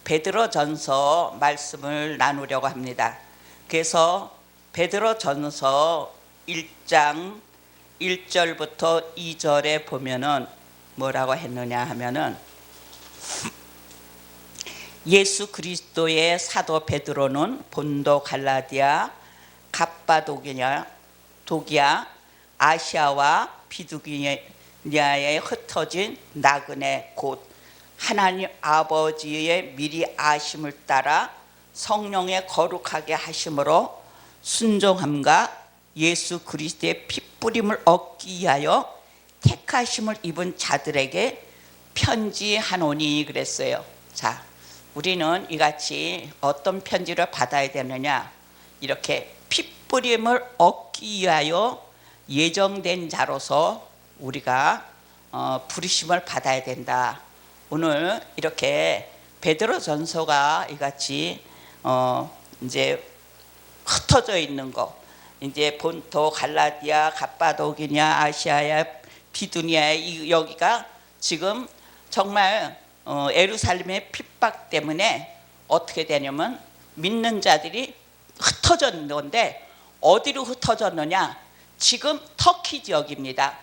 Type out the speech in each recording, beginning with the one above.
베드로전서 말씀을 나누려고 합니다. 그래서 베드로전서 1장 1절부터 2절에 보면은 뭐라고 했느냐 하면은, 예수 그리스도의 사도 베드로는 본도, 갈라디아, 갑바도기아, 아시아와 비두기냐에 흩어진 나그네 곧 하나님 아버지의 미리 아심을 따라 성령의 거룩하게 하심으로 순종함과 예수 그리스도의 핏뿌림을 얻기 위하여 택하심을 입은 자들에게 편지하노니 그랬어요. 자, 우리는 이같이 어떤 편지를 받아야 되느냐, 이렇게 핏뿌림을 얻기 위하여 예정된 자로서 우리가 부르심을 받아야 된다. 오늘 이렇게 베드로전서가 이같이 이제 흩어져 있는 거, 이제 본토, 갈라디아, 갑바도기냐, 아시아야, 비두니아, 여기가 지금 정말 예루살렘의 핍박 때문에 어떻게 되냐면 믿는 자들이 흩어졌는데, 어디로 흩어졌느냐, 지금 터키 지역입니다.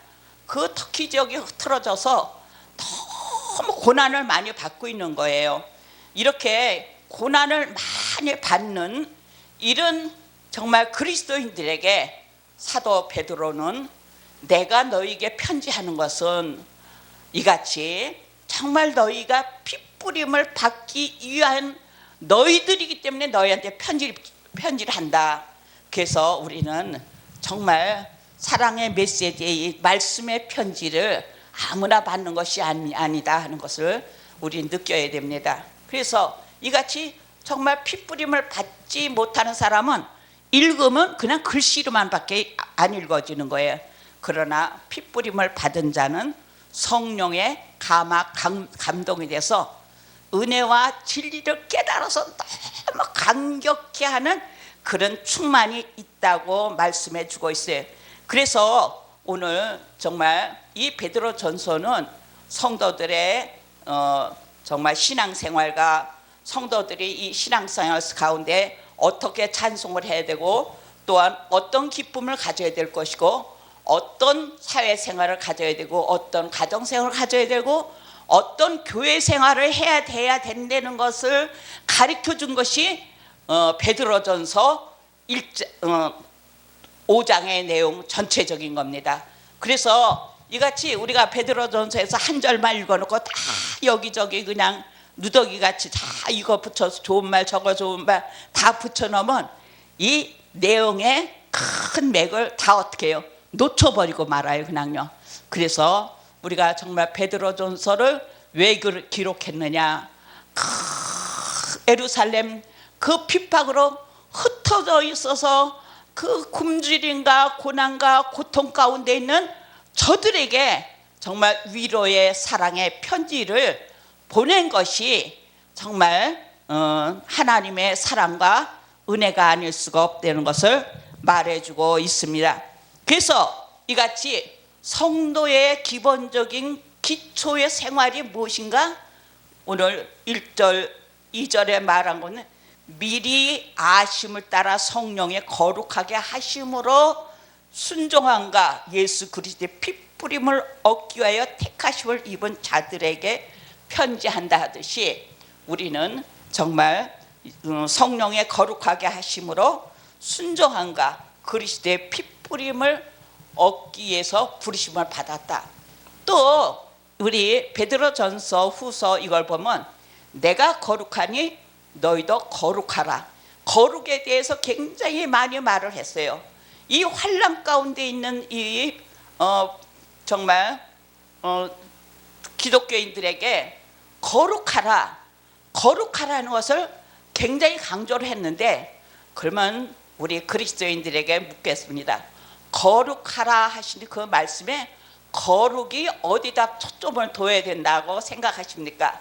그 터키 지역이 흐트러져서 너무 고난을 많이 받고 있는 거예요. 이렇게 고난을 많이 받는 이런 정말 그리스도인들에게 사도 베드로는, 내가 너희에게 편지하는 것은 이같이 정말 너희가 핏뿌림을 받기 위한 너희들이기 때문에 너희한테 편지를 한다. 그래서 우리는 정말 사랑의 메시지의 말씀의 편지를 아무나 받는 것이 아니다 하는 것을 우리 느껴야 됩니다. 그래서 이같이 정말 핏뿌림을 받지 못하는 사람은 읽으면 그냥 글씨로만 밖에 안 읽어지는 거예요. 그러나 핏뿌림을 받은 자는 성령의 감동이 돼서 은혜와 진리를 깨달아서 너무 감격해 하는 그런 충만이 있다고 말씀해 주고 있어요. 그래서 오늘 정말 이 베드로전서는 성도들의 정말 신앙생활과 성도들이 이 신앙생활 가운데 어떻게 찬송을 해야 되고, 또한 어떤 기쁨을 가져야 될 것이고, 어떤 사회생활을 가져야 되고, 어떤 가정생활을 가져야 되고, 어떤 교회생활을 해야 된다는 것을 가르쳐준 것이 베드로전서 5장의 내용 전체적인 겁니다. 그래서 이같이 우리가 베드로전서에서 한 절만 읽어놓고 다 여기저기 그냥 누더기같이 다 이거 붙여서 좋은 말 저거 좋은 말 다 붙여놓으면 이 내용의 큰 맥을 다 어떻게 해요? 놓쳐버리고 말아요, 그냥요. 그래서 우리가 정말 베드로전서를 왜 기록했느냐, 예루살렘 그 핍박으로 흩어져 있어서 그 굶주림과 고난과 고통 가운데 있는 저들에게 정말 위로의 사랑의 편지를 보낸 것이 정말 하나님의 사랑과 은혜가 아닐 수가 없다는 것을 말해주고 있습니다. 그래서 이같이 성도의 기본적인 기초의 생활이 무엇인가? 오늘 1절 2절에 말한 것은 미리 아심을 따라 성령의 거룩하게 하심으로 순종함과 예수 그리스도의 핏뿌림을 얻기 위하여 택하심을 입은 자들에게 편지한다 하듯이, 우리는 정말 성령의 거룩하게 하심으로 순종함과 그리스도의 핏뿌림을 얻기 위해서 부르심을 받았다. 또 우리 베드로전서 후서 이걸 보면, 내가 거룩하니 너희도 거룩하라. 거룩에 대해서 굉장히 많이 말을 했어요. 이 환난 가운데 있는 이 정말 기독교인들에게 거룩하라는 것을 굉장히 강조를 했는데, 그러면 우리 그리스도인들에게 묻겠습니다. 거룩하라 하신 그 말씀에 거룩이 어디다 초점을 둬야 된다고 생각하십니까?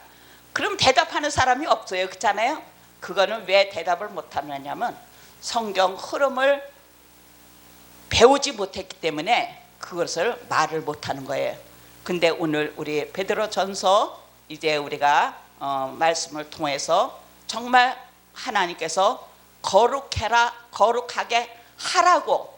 그럼 대답하는 사람이 없어요. 그렇잖아요? 그거는 왜 대답을 못하느냐면 성경 흐름을 배우지 못했기 때문에 그것을 말을 못하는 거예요. 근데 오늘 우리 베드로전서 이제 우리가 말씀을 통해서 정말 하나님께서 거룩해라, 거룩하게 하라고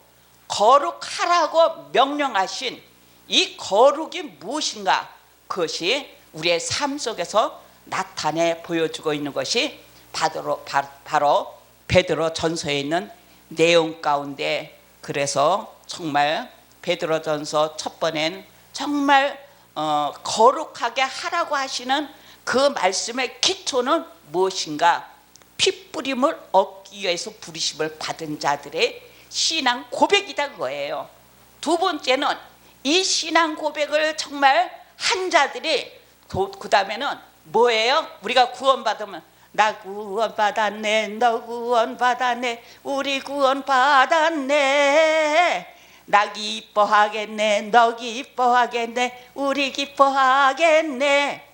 명령하신 이 거룩이 무엇인가, 그것이 우리의 삶 속에서 나타내 보여주고 있는 것이 바로 베드로 전서에 있는 내용 가운데, 그래서 정말 베드로 전서 첫 번엔 정말 거룩하게 하라고 하시는 그 말씀의 기초는 무엇인가? 핏부림을 얻기 위해서 부르심을 받은 자들의 신앙 고백이다, 그거예요. 두 번째는 이 신앙 고백을 정말 한 자들이, 그 다음에는 뭐예요? 우리가 구원받으면 나 구원받았네, 너 구원받았네, 우리 구원받았네, 나 기뻐하겠네, 너 기뻐하겠네, 우리 기뻐하겠네.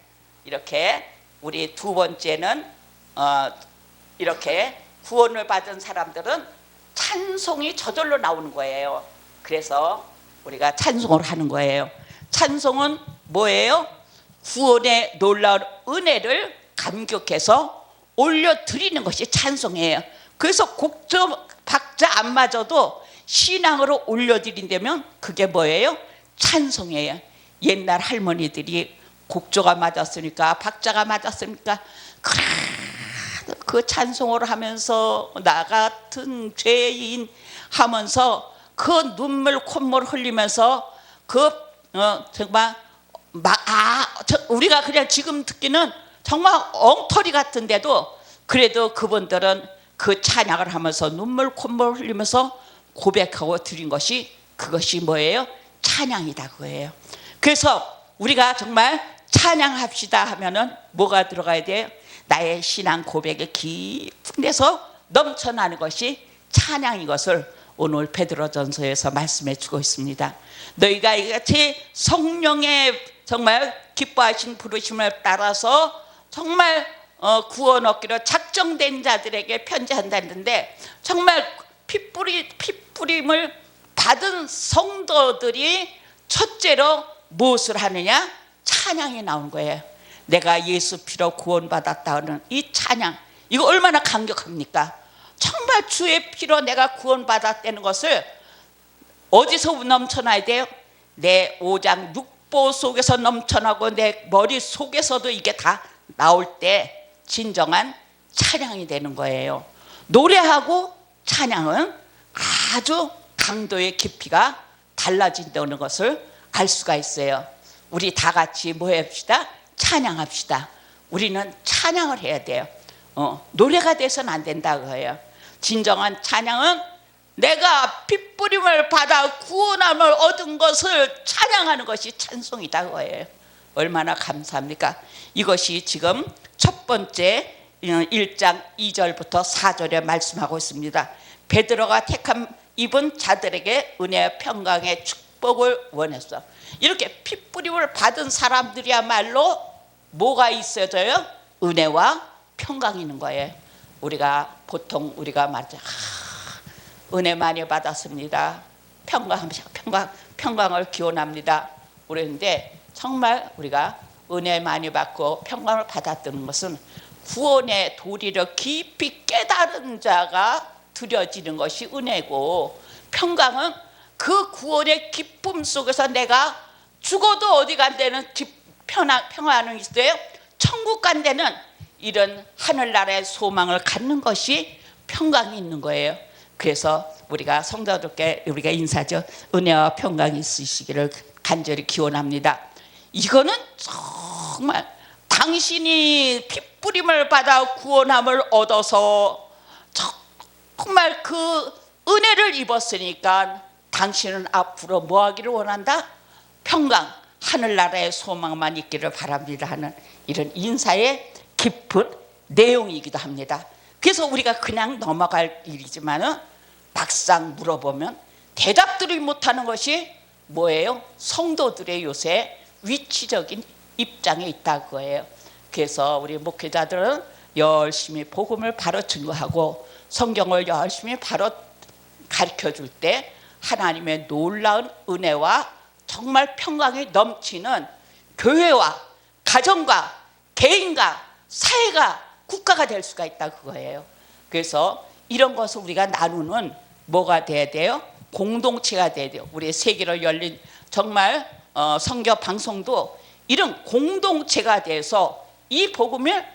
이렇게 우리 두 번째는 이렇게 구원을 받은 사람들은 찬송이 저절로 나오는 거예요. 그래서 우리가 찬송을 하는 거예요. 찬송은 뭐예요? 구원의 놀라운 은혜를 감격해서 올려드리는 것이 찬송이에요. 그래서 곡조 박자 안 맞아도 신앙으로 올려드린다면 그게 뭐예요? 찬송이에요. 옛날 할머니들이 곡조가 맞았으니까, 박자가 맞았으니까 그 찬송을 하면서 나 같은 죄인 하면서 그 눈물 콧물 흘리면서 정말 우리가 그냥 지금 듣기는 정말 엉터리 같은데도, 그래도 그분들은 그 찬양을 하면서 눈물 콧물 흘리면서 고백하고 드린 것이, 그것이 뭐예요? 찬양이다, 그거예요. 그래서 우리가 정말 찬양합시다 하면은 뭐가 들어가야 돼요? 나의 신앙 고백의 깊은 데서 넘쳐나는 것이 찬양인 것을 오늘 베드로전서에서 말씀해 주고 있습니다. 너희가 이같이 성령의 정말 기뻐하신 부르심을 따라서 정말 구원 얻기로 작정된 자들에게 편지한다는데, 정말 핏부림을 받은 성도들이 첫째로 무엇을 하느냐? 찬양이 나온 거예요. 내가 예수 피로 구원받았다는 이 찬양, 이거 얼마나 감격합니까? 정말 주의 피로 내가 구원받았다는 것을 어디서 넘쳐나야 돼요? 내 오장 육보 속에서 넘쳐나고 내 머리 속에서도 이게 다 나올 때 진정한 찬양이 되는 거예요. 노래하고 찬양은 아주 강도의 깊이가 달라진다는 것을 알 수가 있어요. 우리 다 같이 뭐 합시다? 찬양합시다. 우리는 찬양을 해야 돼요. 노래가 돼서는 안 된다 그거예요. 진정한 찬양은 내가 핏부림을 받아 구원함을 얻은 것을 찬양하는 것이 찬송이다 그거예요. 얼마나 감사합니까? 이것이 지금 첫 번째 1장 2절부터 4절에 말씀하고 있습니다. 베드로가 택함 입은 자들에게 은혜와 평강의 축복을 원했어. 이렇게 핏부림을 받은 사람들이야말로 뭐가 있어져요? 은혜와 평강이 있는 거예요. 우리가 보통 우리가 말하죠. 은혜 많이 받았습니다. 평강을 기원합니다. 그런데 정말 우리가 은혜 많이 받고 평강을 받았던 것은 구원의 도리를 깊이 깨달은 자가 드려지는 것이 은혜고, 평강은 그 구원의 기쁨 속에서 내가 죽어도 어디 간 데는 평안은 있어요. 천국 간 데는 이런 하늘나라의 소망을 갖는 것이 평강이 있는 거예요. 그래서 우리가 성도들께 우리가 인사죠. 은혜와 평강이 있으시기를 간절히 기원합니다. 이거는 정말 당신이 핏부림을 받아 구원함을 얻어서 정말 그 은혜를 입었으니까 당신은 앞으로 뭐 하기를 원한다? 평강, 하늘나라의 소망만 있기를 바랍니다 하는 이런 인사의 깊은 내용이기도 합니다. 그래서 우리가 그냥 넘어갈 일이지만은 막상 물어보면 대답들이 못하는 것이 뭐예요? 성도들의 요새 위치적인 입장에 있다는 거예요. 그래서 우리 목회자들은 열심히 복음을 바로 증거하고 성경을 열심히 바로 가르쳐 줄 때 하나님의 놀라운 은혜와 정말 평강이 넘치는 교회와 가정과 개인과 사회가 국가가 될 수가 있다 그거예요. 그래서 이런 것을 우리가 나누는 뭐가 돼야 돼요? 공동체가 돼야 돼요. 우리 세계로 열린 정말 선교 방송도 이런 공동체가 돼서 이 복음을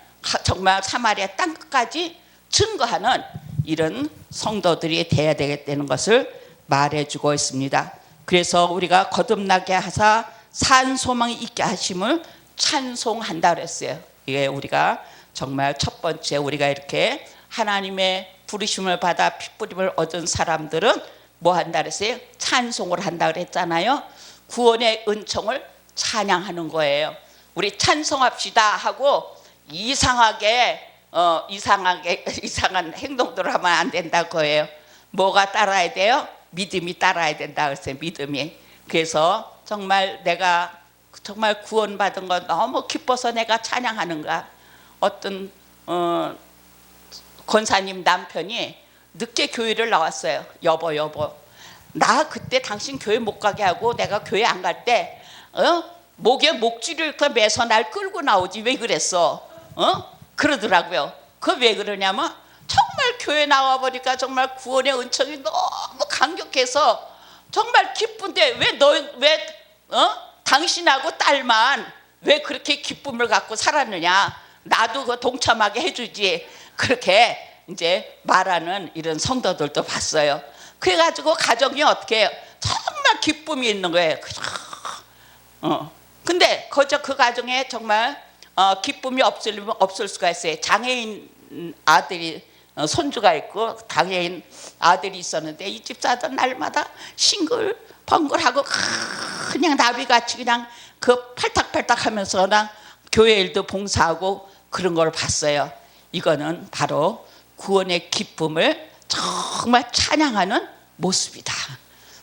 정말 사마리아 땅끝까지 증거하는 이런 성도들이 돼야 되겠다는 것을 말해주고 있습니다. 그래서 우리가 거듭나게 하사 산 소망이 있게 하심을 찬송한다 그랬어요. 이게 우리가 정말 첫 번째 우리가 이렇게 하나님의 부르심을 받아 핏부림을 얻은 사람들은 뭐 한다 그랬어요? 찬송을 한다 그랬잖아요. 구원의 은총을 찬양하는 거예요. 우리 찬송합시다 하고 이상한 행동들을 하면 안 된다 거예요. 뭐가 따라야 돼요? 믿음이 따라야 된다 그랬어요. 믿음이. 그래서 정말 내가 정말 구원받은 거 너무 기뻐서 내가 찬양하는가. 어떤 권사님 남편이 늦게 교회를 나왔어요. 여보 나 그때 당신 교회 못 가게 하고 내가 교회 안 갈 때 목에 목줄을 매서 날 끌고 나오지 왜 그랬어? 그러더라고요. 그 왜 그러냐면 정말 교회 나와보니까 정말 구원의 은총이 너무 감격해서 정말 기쁜데 왜 당신하고 딸만 왜 그렇게 기쁨을 갖고 살았느냐? 나도 그 동참하게 해주지. 그렇게 이제 말하는 이런 성도들도 봤어요. 그래가지고 가정이 어떻게 해요? 정말 기쁨이 있는 거예요. 근데 그 가정에 정말 기쁨이 없을 수가 있어요. 장애인 아들이 손주가 있고 장애인 아들이 있었는데 이 집사들 날마다 싱글벙글하고 그냥 나비같이 그냥 그 팔딱팔딱하면서 그냥 교회 일도 봉사하고 그런 걸 봤어요. 이거는 바로 구원의 기쁨을 정말 찬양하는 모습이다.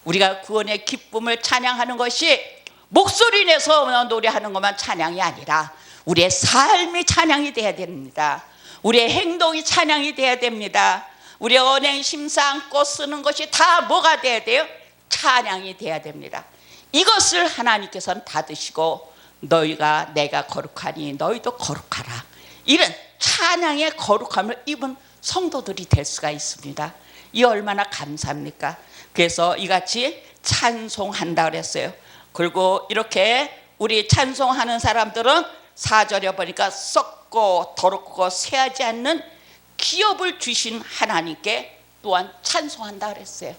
우리가 구원의 기쁨을 찬양하는 것이 목소리 내서 노래하는 것만 찬양이 아니라 우리의 삶이 찬양이 돼야 됩니다. 우리의 행동이 찬양이 돼야 됩니다. 우리의 언행 심사안고 쓰는 것이 다 뭐가 돼야 돼요? 찬양이 돼야 됩니다. 이것을 하나님께서는 받으시고 너희가 내가 거룩하니 너희도 거룩하라. 이런 찬양의 거룩함을 입은 성도들이 될 수가 있습니다. 이 얼마나 감사합니까? 그래서 이같이 찬송한다 그랬어요. 그리고 이렇게 우리 찬송하는 사람들은 4절에 보니까 썩고 더럽고 쇠하지 않는 기업을 주신 하나님께 또한 찬송한다 그랬어요.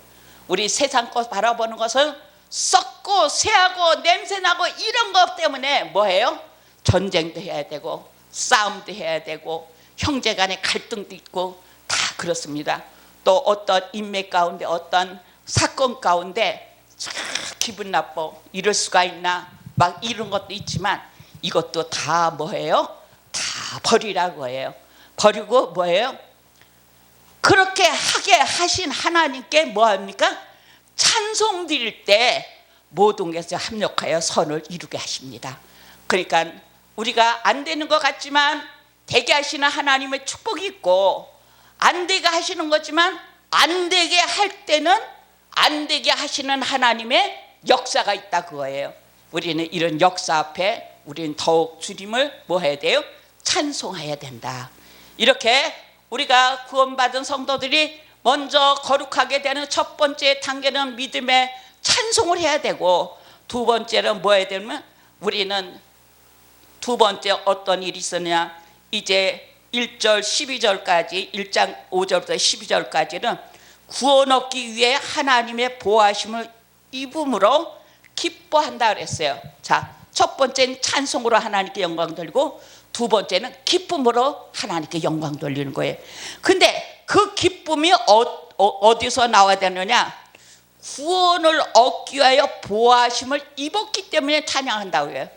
우리 세상 것 바라보는 것은 썩고 쇠하고 냄새나고 이런 것 때문에 뭐예요? 전쟁도 해야 되고 싸움도 해야 되고 형제간의 갈등도 있고 다 그렇습니다. 또 어떤 인맥 가운데 어떤 사건 가운데 기분 나빠 이럴 수가 있나 막 이런 것도 있지만 이것도 다 뭐예요? 다 버리라고 해요. 버리고 뭐예요? 그렇게 하게 하신 하나님께 뭐합니까? 찬송 드릴 때 모든 것에 합력하여 선을 이루게 하십니다. 그러니까 우리가 안 되는 것 같지만 되게 하시는 하나님의 축복이 있고 안 되게 하시는 거지만 안 되게 할 때는 안 되게 하시는 하나님의 역사가 있다 그거예요. 우리는 이런 역사 앞에 우리는 더욱 주님을 뭐 해야 돼요? 찬송해야 된다. 이렇게 우리가 구원받은 성도들이 먼저 거룩하게 되는 첫 번째 단계는 믿음의 찬송을 해야 되고 두 번째는 뭐 해야 되면 우리는 두 번째 어떤 일이 있었냐 이제 1절 12절까지 1장 5절부터 12절까지는 구원 얻기 위해 하나님의 보호하심을 입음으로 기뻐한다 그랬어요. 자, 첫 번째는 찬송으로 하나님께 영광 돌리고 두 번째는 기쁨으로 하나님께 영광 돌리는 거예요. 근데 그 기쁨이 어디서 나와야 되느냐? 구원을 얻기 위하여 보호하심을 입었기 때문에 찬양한다고 해요.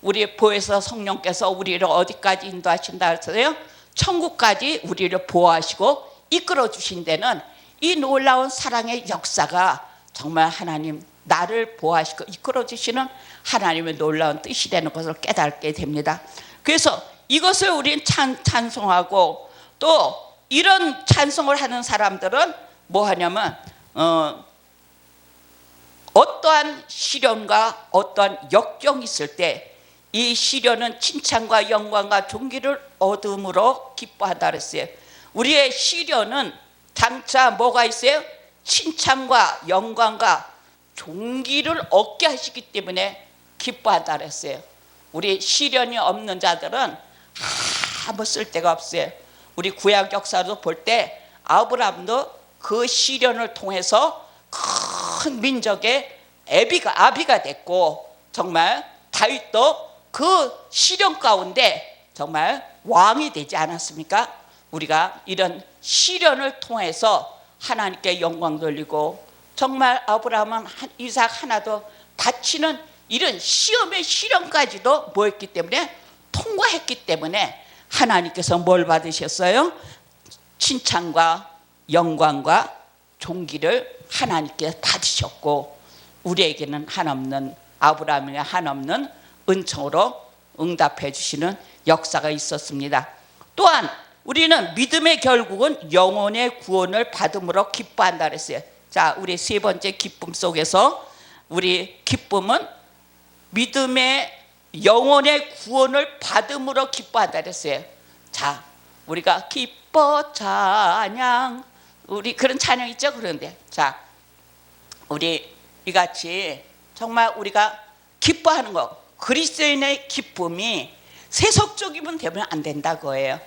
우리 보혜사 성령께서 우리를 어디까지 인도하신다 했어요? 천국까지 우리를 보호하시고 이끌어 주신 데는 이 놀라운 사랑의 역사가 정말 하나님 나를 보호하시고 이끌어 주시는 하나님의 놀라운 뜻이 되는 것을 깨닫게 됩니다. 그래서 이것을 우리는 찬송하고 또 이런 찬송을 하는 사람들은 뭐 하냐면 어떠한 시련과 어떠한 역경이 있을 때 이 시련은 칭찬과 영광과 존귀를 얻음으로 기뻐한다 그랬어요. 우리의 시련은 장차 뭐가 있어요? 칭찬과 영광과 존귀를 얻게 하시기 때문에 기뻐한다 그랬어요. 우리 시련이 없는 자들은 아무 쓸데가 없어요. 우리 구약 역사도 볼 때 아브라함도 그 시련을 통해서 큰 민족의 아비가 됐고, 정말 다윗도 그 시련 가운데 정말 왕이 되지 않았습니까? 우리가 이런 시련을 통해서 하나님께 영광 돌리고, 정말 아브라함은 이삭 하나도 다치는 이런 시험의 시련까지도 뭐했기 때문에 통과했기 때문에 하나님께서 뭘 받으셨어요? 칭찬과 영광과 존귀를 하나님께 받으셨고, 우리에게는 한없는, 아브라함에게 한없는 은총으로 응답해 주시는 역사가 있었습니다. 또한 우리는 믿음의 결국은 영혼의 구원을 받음으로 기뻐한다 그랬어요. 자, 우리 세 번째 기쁨 속에서 우리 기쁨은 믿음의 영혼의 구원을 받음으로 기뻐한다 그랬어요. 자, 우리가 기뻐 찬양, 우리 그런 찬양 있죠? 그런데 자, 우리 이같이 정말 우리가 기뻐하는 거, 그리스도인의 기쁨이 세속적이면 되면 안 된다고예요.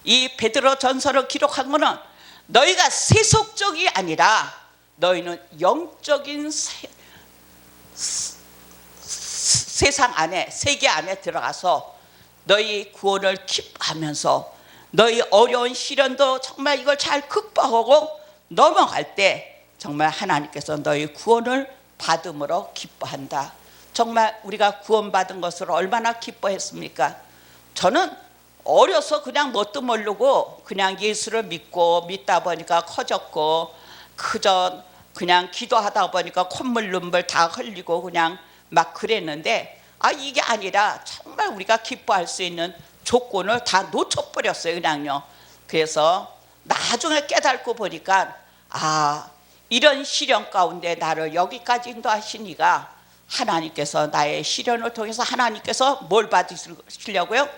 이 베드로 전서를 기록한 거는 너희가 세속적이 아니라 너희는 영적인 세상 안에, 세계 안에 들어가서 너희 구원을 기뻐하면서 너희 어려운 시련도 정말 이걸 잘 극복하고 넘어갈 때 정말 하나님께서 너희 구원을 받음으로 기뻐한다. 정말 우리가 구원받은 것을 얼마나 기뻐했습니까? 저는 어려서 그냥 뭣도 모르고 그냥 예수를 믿다 보니까 커졌고, 그저 그냥 기도하다 보니까 콧물 눈물 다 흘리고 그냥 막 그랬는데, 이게 아니라 정말 우리가 기뻐할 수 있는 조건을 다 놓쳐버렸어요, 그냥요. 그래서 나중에 깨닫고 보니까 이런 시련 가운데 나를 여기까지 인도하시니까 하나님께서 나의 시련을 통해서 하나님께서 뭘 받으시려고요?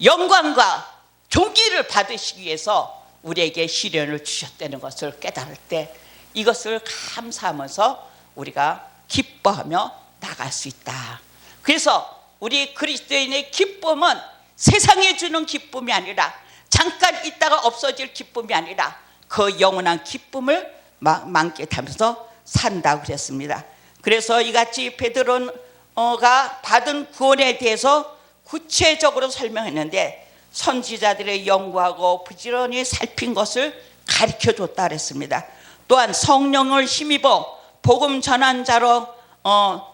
영광과 존귀를 받으시기 위해서 우리에게 시련을 주셨다는 것을 깨달을 때 이것을 감사하면서 우리가 기뻐하며 나갈 수 있다. 그래서 우리 그리스도인의 기쁨은 세상에 주는 기쁨이 아니라, 잠깐 있다가 없어질 기쁨이 아니라 그 영원한 기쁨을 만끽하면서 산다고 그랬습니다. 그래서 이같이 베드로가 받은 구원에 대해서 구체적으로 설명했는데, 선지자들의 연구하고 부지런히 살핀 것을 가르쳐줬다 그랬습니다. 또한 성령을 힘입어 복음 전한 자로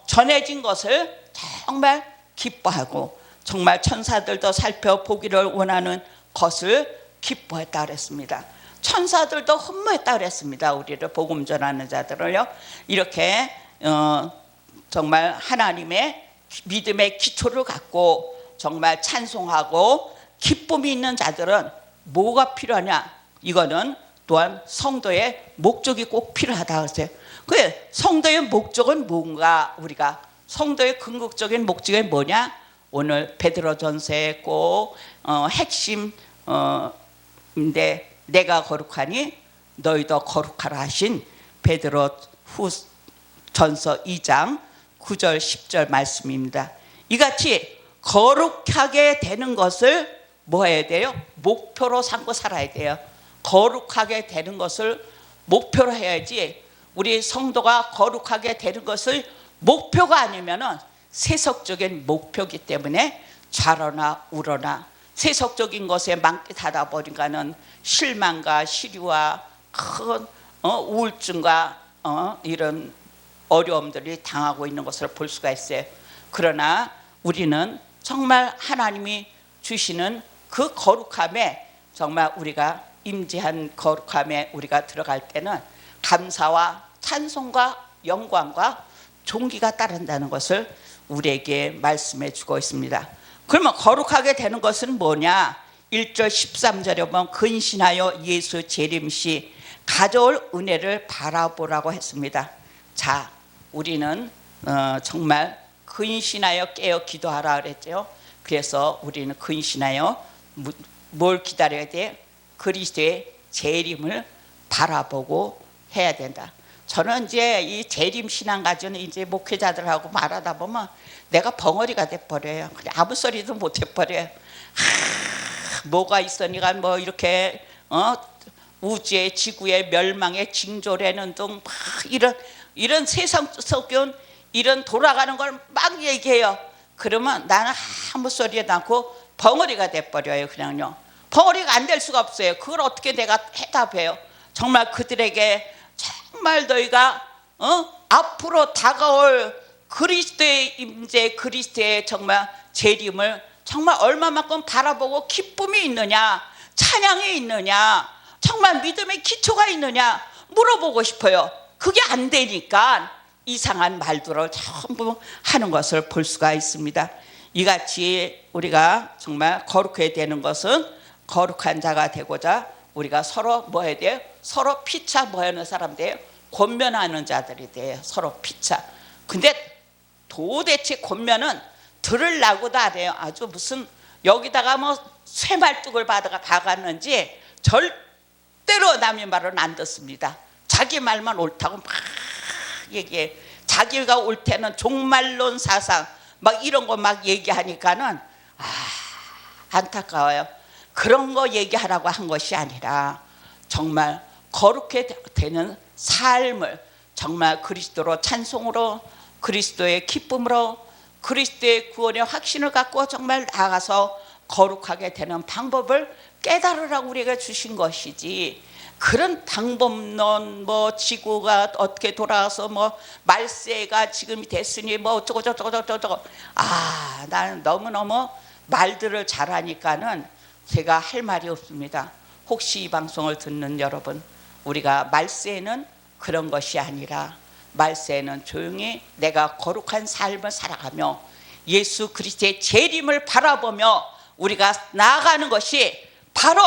전해진 것을 정말 기뻐하고, 정말 천사들도 살펴보기를 원하는 것을 기뻐했다 그랬습니다. 천사들도 흠모했다 그랬습니다. 우리를 복음 전하는 자들을요. 이렇게 정말 하나님의 믿음의 기초를 갖고 정말 찬송하고 기쁨이 있는 자들은 뭐가 필요하냐? 이거는 또한 성도의 목적이 꼭 필요하다 그랬어요. 그 성도의 목적은 뭔가, 우리가 성도의 궁극적인 목적이 뭐냐? 오늘 베드로전서의 꼭 핵심인데, 내가 거룩하니 너희도 거룩하라 하신 베드로 후전서 2장 9절 10절 말씀입니다. 이같이 거룩하게 되는 것을 뭐 해야 돼요? 목표로 삼고 살아야 돼요. 거룩하게 되는 것을 목표로 해야지, 우리 성도가 거룩하게 되는 것을 목표가 아니면은 세속적인 목표이기 때문에 좌로나 우로나 세속적인 것에 만끽하다 보니까는 실망과 시류와 큰 우울증과 이런 어려움들이 당하고 있는 것을 볼 수가 있어요. 그러나 우리는 정말 하나님이 주시는 그 거룩함에, 정말 우리가 임재한 거룩함에 우리가 들어갈 때는 감사와 찬송과 영광과 존귀가 따른다는 것을 우리에게 말씀해 주고 있습니다. 그러면 거룩하게 되는 것은 뭐냐? 1절 13절에 보면 근신하여 예수 재림시 가져올 은혜를 바라보라고 했습니다. 자, 우리는 정말 근신하여 깨어 기도하라 그랬죠. 그래서 우리는 근신하여 뭘 기다려야 돼? 그리스도의 재림을 바라보고 해야 된다. 저는 이제 이 재림 신앙 가지고는 이제 목회자들하고 말하다 보면 내가 벙어리가 돼버려요. 그냥 아무 소리도 못 해버려요. 뭐가 있으니까 뭐 이렇게 우주의 지구의 멸망의 징조라는 등 막 이런 세상 속은 이런 돌아가는 걸 막 얘기해요. 그러면 나는 아무 소리도 않고 벙어리가 돼버려요. 그냥요. 벙어리가 안 될 수가 없어요. 그걸 어떻게 내가 해답해요? 정말 그들에게 정말 너희가 앞으로 다가올 그리스도의 임재, 그리스도의 정말 재림을 정말 얼마만큼 바라보고 기쁨이 있느냐, 찬양이 있느냐, 정말 믿음의 기초가 있느냐 물어보고 싶어요. 그게 안 되니까 이상한 말들을 전부 하는 것을 볼 수가 있습니다. 이같이 우리가 정말 거룩해야 되는 것은 거룩한 자가 되고자 우리가 서로 뭐 해야 돼요? 서로 피차 뭐 하는 사람 돼요? 권면하는 자들이 돼요. 서로 피차. 근데 도대체 권면은 들으려고도 안 해요. 아주 무슨 여기다가 뭐 쇠말뚝을 박았는지 절대로 남의 말은 안 듣습니다. 자기 말만 옳다고 막 얘기해. 자기가 옳다는 종말론 사상 막 이런 거 막 얘기하니까는 안타까워요. 그런 거 얘기하라고 한 것이 아니라 정말 거룩해 되는 삶을 정말 그리스도로 찬송으로 그리스도의 기쁨으로 그리스도의 구원의 확신을 갖고 정말 나아가서 거룩하게 되는 방법을 깨달으라고 우리가 주신 것이지, 그런 방법론 뭐 지구가 어떻게 돌아와서 뭐 말세가 지금이 됐으니 뭐 어쩌고 저쩌고 나는 너무너무 말들을 잘하니까는 제가 할 말이 없습니다. 혹시 이 방송을 듣는 여러분, 우리가 말세는 그런 것이 아니라 말세는 조용히 내가 거룩한 삶을 살아가며 예수 그리스도의 재림을 바라보며 우리가 나아가는 것이 바로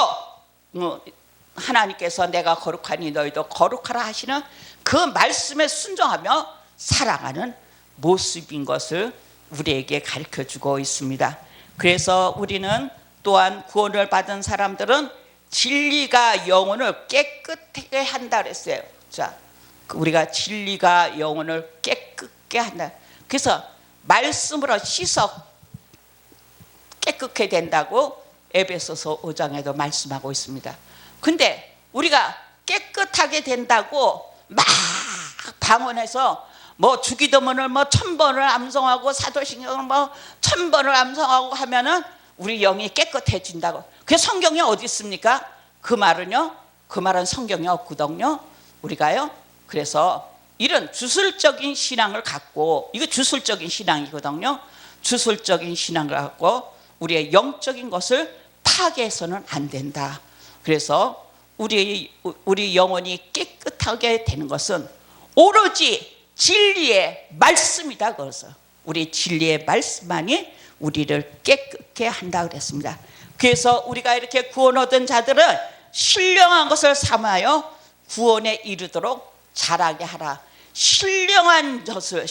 하나님께서 내가 거룩하니 너희도 거룩하라 하시는 그 말씀에 순종하며 살아가는 모습인 것을 우리에게 가르쳐주고 있습니다. 그래서 우리는 또한 구원을 받은 사람들은 진리가 영혼을 깨끗하게 한다 그랬어요. 자, 우리가 진리가 영혼을 깨끗게 한다. 그래서 말씀으로 씻어 깨끗게 된다고 에베소서 5장에도 말씀하고 있습니다. 근데 우리가 깨끗하게 된다고 막 방언해서 뭐 주기도문을 뭐 1000번을 암송하고 사도신경을 뭐 1000번을 암송하고 하면은 우리 영이 깨끗해진다고. 그게 성경에 어디 있습니까? 그 말은요, 그 말은 성경에 없거든요. 우리가요. 그래서 이런 주술적인 신앙을 갖고, 이거 주술적인 신앙이거든요. 주술적인 신앙을 갖고 우리의 영적인 것을 파괴해서는 안 된다. 그래서 우리 영혼이 깨끗하게 되는 것은 오로지 진리의 말씀이다. 그래서 우리 진리의 말씀만이 우리를 깨끗게 한다 그랬습니다. 그래서 우리가 이렇게 구원 얻은 자들은 신령한 것을 삼아요 구원에 이르도록 자라게 하라. 신령한 것을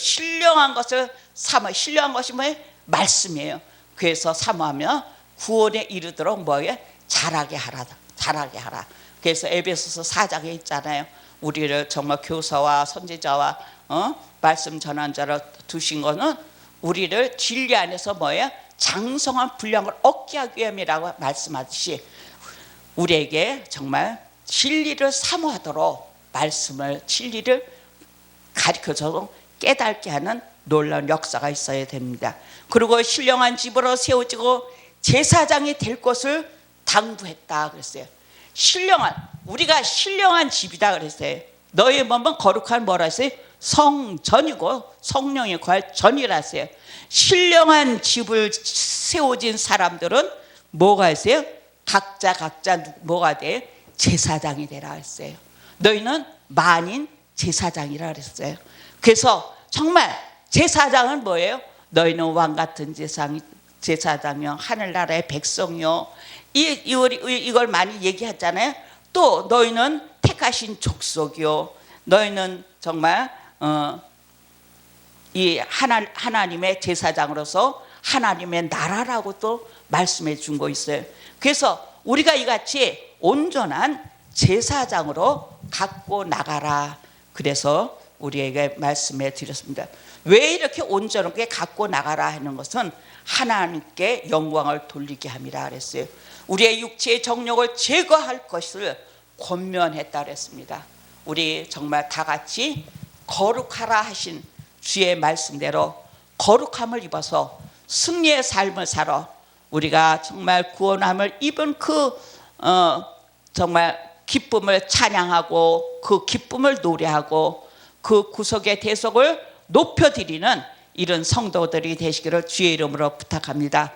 삼아. 신령한 것이 뭐예요? 말씀이에요. 그래서 삼으며 구원에 이르도록 뭐예요? 자라게 하라. 자라게 하라. 그래서 에베소서 4장에 있잖아요. 우리를 정말 교사와 선지자와 말씀 전환자로 두신 거는 우리를 진리 안에서 뭐예요? 장성한 분량을 얻게 하기 위함이라고 말씀하듯이 우리에게 정말 진리를 사모하도록 말씀을, 진리를 가르쳐서 깨닫게 하는 놀라운 역사가 있어야 됩니다. 그리고 신령한 집으로 세워지고 제사장이 될 것을 당부했다 그랬어요. 우리가 신령한 집이다 그랬어요. 너희 몸은 거룩한 뭐라 했어요? 성전이고 성령이 거할 전이라 했어요. 신령한 집을 세워진 사람들은 뭐가 했어요? 각자 뭐가 돼? 제사장이 되라 했어요. 너희는 만인 제사장이라 그랬어요. 그래서 정말 제사장은 뭐예요? 너희는 왕 같은 제사장이요 하늘나라의 백성이요. 이걸 많이 얘기하잖아요. 또 너희는 택하신 족속이요. 너희는 정말 이 하나님의 제사장으로서 하나님의 나라라고 또 말씀해 준 거 있어요. 그래서 우리가 이같이 온전한 제사장으로 갖고 나가라. 그래서 우리에게 말씀해 드렸습니다. 왜 이렇게 온전하게 갖고 나가라 하는 것은 하나님께 영광을 돌리게 함이라 그랬어요. 우리의 육체의 정욕을 제거할 것을 권면했다 그랬습니다. 우리 정말 다 같이 거룩하라 하신 주의 말씀대로 거룩함을 입어서 승리의 삶을 살아 우리가 정말 구원함을 입은 그 정말 기쁨을 찬양하고 그 기쁨을 노래하고 그 구속의 대속을 높여드리는 이런 성도들이 되시기를 주의 이름으로 부탁합니다.